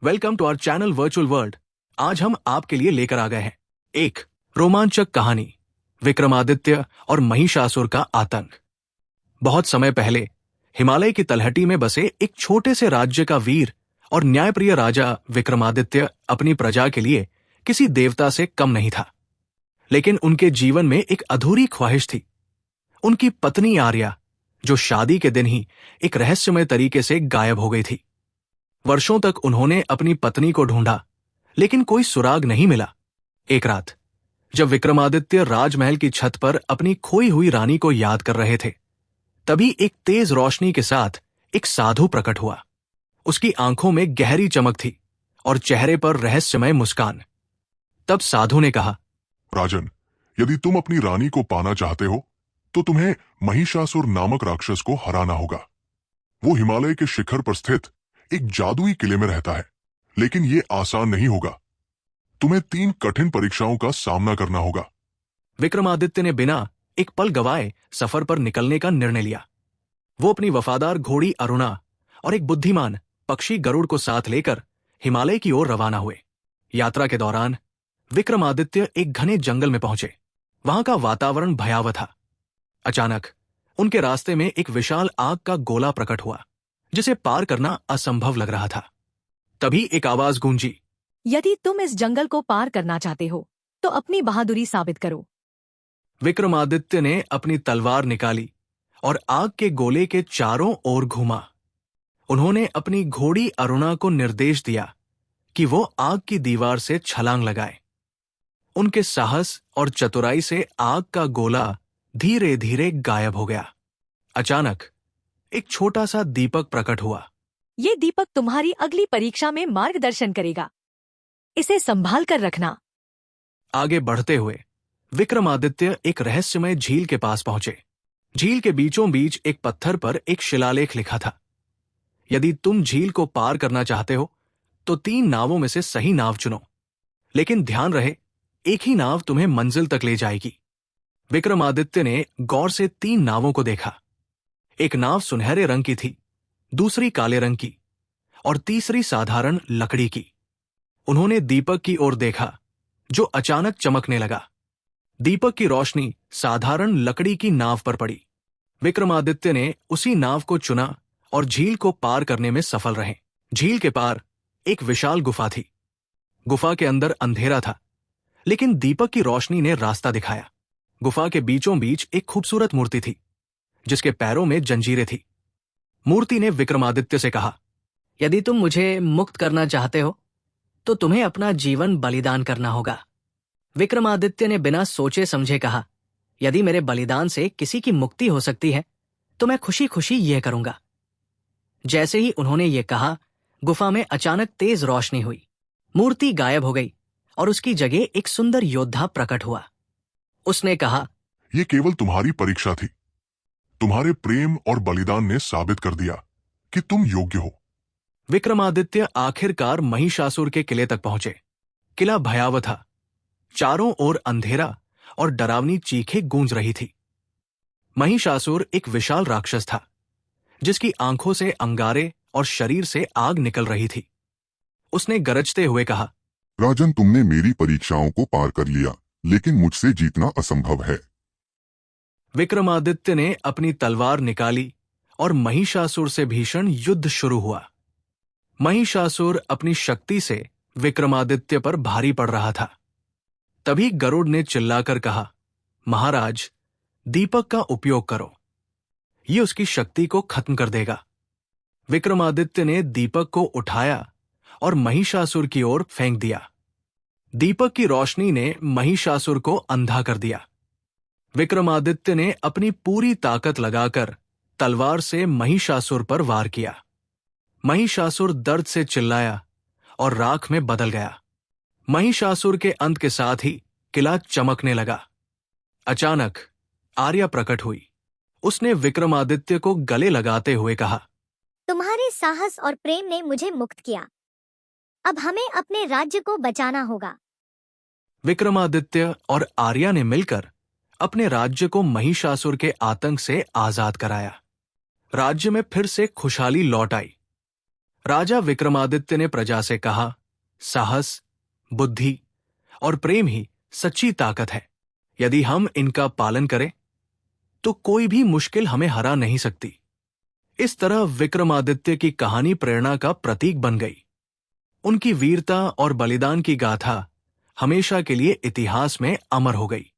Welcome to our channel virtual world. आज हम आपके लिए लेकर आ गए हैं एक रोमांचक कहानी, विक्रमादित्य और महिषासुर का आतंक। बहुत समय पहले हिमालय की तलहटी में बसे एक छोटे से राज्य का वीर और न्यायप्रिय राजा विक्रमादित्य अपनी प्रजा के लिए किसी देवता से कम नहीं था। लेकिन उनके जीवन में एक अधूरी ख्वाहिश थी। उनकी पत्नी आर्या, जो शादी के दिन ही एक रहस्यमय तरीके से गायब हो गई थी। वर्षों तक उन्होंने अपनी पत्नी को ढूंढा, लेकिन कोई सुराग नहीं मिला। एक रात जब विक्रमादित्य राजमहल की छत पर अपनी खोई हुई रानी को याद कर रहे थे, तभी एक तेज रोशनी के साथ एक साधु प्रकट हुआ। उसकी आंखों में गहरी चमक थी और चेहरे पर रहस्यमय मुस्कान। तब साधु ने कहा, राजन, यदि तुम अपनी रानी को पाना चाहते हो तो तुम्हें महिषासुर नामक राक्षस को हराना होगा। वो हिमालय के शिखर पर स्थित एक जादुई किले में रहता है, लेकिन ये आसान नहीं होगा। तुम्हें 3 कठिन परीक्षाओं का सामना करना होगा। विक्रमादित्य ने बिना एक पल गवाए सफर पर निकलने का निर्णय लिया। वो अपनी वफादार घोड़ी अरुणा और एक बुद्धिमान पक्षी गरुड़ को साथ लेकर हिमालय की ओर रवाना हुए। यात्रा के दौरान विक्रमादित्य एक घने जंगल में पहुंचे। वहां का वातावरण भयावह था। अचानक उनके रास्ते में एक विशाल आग का गोला प्रकट हुआ, जिसे पार करना असंभव लग रहा था। तभी एक आवाज गूंजी, यदि तुम इस जंगल को पार करना चाहते हो तो अपनी बहादुरी साबित करो। विक्रमादित्य ने अपनी तलवार निकाली और आग के गोले के चारों ओर घूमा। उन्होंने अपनी घोड़ी अरुणा को निर्देश दिया कि वो आग की दीवार से छलांग लगाए। उनके साहस और चतुराई से आग का गोला धीरे धीरे गायब हो गया। अचानक एक छोटा सा दीपक प्रकट हुआ। ये दीपक तुम्हारी अगली परीक्षा में मार्गदर्शन करेगा, इसे संभाल कर रखना। आगे बढ़ते हुए विक्रमादित्य एक रहस्यमय झील के पास पहुंचे। झील के बीचों बीच एक पत्थर पर एक शिलालेख लिखा था, यदि तुम झील को पार करना चाहते हो तो 3 नावों में से सही नाव चुनो, लेकिन ध्यान रहे एक ही नाव तुम्हें मंजिल तक ले जाएगी। विक्रमादित्य ने गौर से 3 नावों को देखा। एक नाव सुनहरे रंग की थी, दूसरी काले रंग की और तीसरी साधारण लकड़ी की। उन्होंने दीपक की ओर देखा, जो अचानक चमकने लगा। दीपक की रोशनी साधारण लकड़ी की नाव पर पड़ी। विक्रमादित्य ने उसी नाव को चुना और झील को पार करने में सफल रहे। झील के पार एक विशाल गुफा थी। गुफा के अंदर अंधेरा था, लेकिन दीपक की रोशनी ने रास्ता दिखाया। गुफा के बीचों बीच एक खूबसूरत मूर्ति थी, जिसके पैरों में जंजीरें थी। मूर्ति ने विक्रमादित्य से कहा, यदि तुम मुझे मुक्त करना चाहते हो तो तुम्हें अपना जीवन बलिदान करना होगा। विक्रमादित्य ने बिना सोचे समझे कहा, यदि मेरे बलिदान से किसी की मुक्ति हो सकती है तो मैं खुशी खुशी यह करूंगा। जैसे ही उन्होंने ये कहा, गुफा में अचानक तेज रोशनी हुई। मूर्ति गायब हो गई और उसकी जगह एक सुंदर योद्धा प्रकट हुआ। उसने कहा, ये केवल तुम्हारी परीक्षा थी। तुम्हारे प्रेम और बलिदान ने साबित कर दिया कि तुम योग्य हो। विक्रमादित्य आखिरकार महिषासुर के किले तक पहुंचे। किला भयावह था। चारों ओर अंधेरा और डरावनी चीखें गूंज रही थी। महिषासुर एक विशाल राक्षस था, जिसकी आंखों से अंगारे और शरीर से आग निकल रही थी। उसने गरजते हुए कहा, राजन, तुमने मेरी परीक्षाओं को पार कर लिया, लेकिन मुझसे जीतना असंभव है। विक्रमादित्य ने अपनी तलवार निकाली और महिषासुर से भीषण युद्ध शुरू हुआ। महिषासुर अपनी शक्ति से विक्रमादित्य पर भारी पड़ रहा था। तभी गरुड़ ने चिल्लाकर कहा, महाराज, दीपक का उपयोग करो, ये उसकी शक्ति को खत्म कर देगा। विक्रमादित्य ने दीपक को उठाया और महिषासुर की ओर फेंक दिया। दीपक की रोशनी ने महिषासुर को अंधा कर दिया। विक्रमादित्य ने अपनी पूरी ताकत लगाकर तलवार से महिषासुर पर वार किया। महिषासुर दर्द से चिल्लाया और राख में बदल गया। महिषासुर के अंत के साथ ही किला चमकने लगा। अचानक आर्या प्रकट हुई। उसने विक्रमादित्य को गले लगाते हुए कहा, तुम्हारे साहस और प्रेम ने मुझे मुक्त किया। अब हमें अपने राज्य को बचाना होगा। विक्रमादित्य और आर्या ने मिलकर अपने राज्य को महिषासुर के आतंक से आजाद कराया। राज्य में फिर से खुशहाली लौट आई। राजा विक्रमादित्य ने प्रजा से कहा, साहस, बुद्धि और प्रेम ही सच्ची ताकत है। यदि हम इनका पालन करें तो कोई भी मुश्किल हमें हरा नहीं सकती। इस तरह विक्रमादित्य की कहानी प्रेरणा का प्रतीक बन गई। उनकी वीरता और बलिदान की गाथा हमेशा के लिए इतिहास में अमर हो गई।